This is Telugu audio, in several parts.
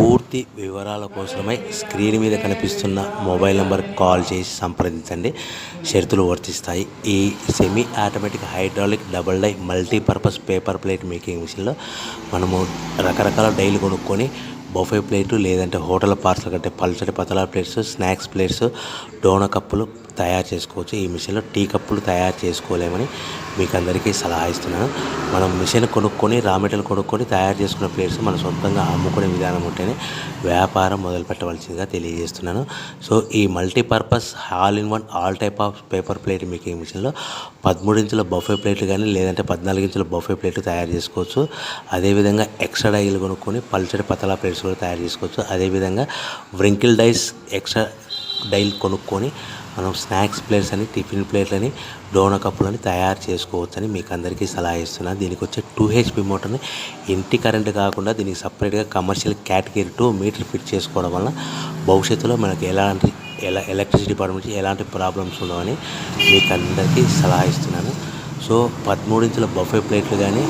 పూర్తి వివరాల కోసమై స్క్రీన్ మీద కనిపిస్తున్న మొబైల్ నెంబర్కి కాల్ చేసి సంప్రదించండి. షరతులు వర్తిస్తాయి. ఈ semi automatic hydraulic double die multipurpose paper plate making మిషన్లో మనము రకరకాల డైలు కొనుక్కొని బఫే ప్లేటు లేదంటే హోటల్ పార్సల్ కంటే పల్చటి పతలా ప్లేట్స్, స్నాక్స్ ప్లేట్స్, డోనా కప్పులు తయారు చేసుకోవచ్చు. ఈ మిషన్లో టీ కప్పులు తయారు చేసుకోలేమని మీకు అందరికీ సలహా ఇస్తున్నాను. మనం మిషన్ కొనుక్కొని రా మెటీరియల్ కొనుక్కొని తయారు చేసుకున్న ప్లేట్స్ మనం సొంతంగా అమ్ముకునే విధానం ఉంటేనే వ్యాపారం మొదలు పెట్టవలసిందిగా తెలియజేస్తున్నాను. సో ఈ multipurpose all in one all type of paper plate making మిషన్లో 13 ఇంచుల బఫే ప్లేట్లు కానీ లేదంటే 14 ఇంచుల బఫే ప్లేట్లు తయారు చేసుకోవచ్చు. అదేవిధంగా ఎక్స్ట్రా డైలు కొనుక్కొని పల్చటి పతలా ప్లేట్స్ కూడా తయారు చేసుకోవచ్చు. అదేవిధంగా వ్రింకిల్ డైస్ ఎక్స్ట్రా డైల్ కొనుక్కొని మనం స్నాక్స్ ప్లేట్స్ అని, టిఫిన్ ప్లేట్లని, డోనా కప్పులని తయారు చేసుకోవచ్చని మీకు అందరికీ సలహా ఇస్తున్నాను. దీనికి వచ్చే 2 HP మోటార్ని ఇంటి కరెంట్ కాకుండా దీనికి సపరేట్గా కమర్షియల్ కేటగిరీ 2 మీటర్ ఫిట్ చేసుకోవడం వల్ల భవిష్యత్తులో మనకి ఎలక్ట్రిసిటీ డిపార్ట్మెంట్ ఎలాంటి ప్రాబ్లమ్స్ ఉండవని మీకు అందరికీ సలహా ఇస్తున్నాను. సో 13 ఇంచుల బఫే ప్లేట్లు కానీ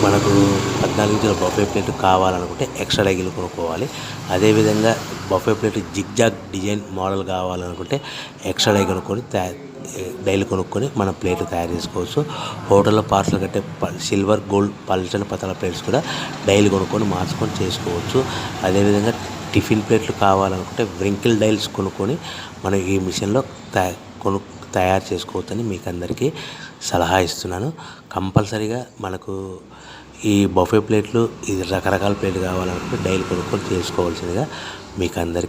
మనకు 14 ఇంచుల బఫే ప్లేట్ కావాలనుకుంటే ఎక్స్ట్రా డైలు కొనుక్కోవాలి. అదేవిధంగా buffet plate zigzag design model కావాలనుకుంటే ఎక్స్ట్రా డైలు కొనుక్కొని మనం ప్లేట్లు తయారు చేసుకోవచ్చు. హోటల్లో పార్సల్ కట్టే సిల్వర్, గోల్డ్, పల్చని పతల ప్లేట్స్ కూడా డైలు కొనుక్కొని మార్చుకొని చేసుకోవచ్చు. అదేవిధంగా టిఫిన్ ప్లేట్లు కావాలనుకుంటే వ్రింకిల్ డైల్స్ కొనుక్కొని మనం ఈ మిషన్లో తయారు చేసుకోవచ్చని మీకు అందరికీ సలహా ఇస్తున్నాను. కంపల్సరీగా మనకు ఈ బఫే ప్లేట్లు ఇది రకరకాల ప్లేట్లు కావాలనుకుంటే డైలు కొనుక్కొని చేసుకోవాల్సిందిగా మీకు అందరికీ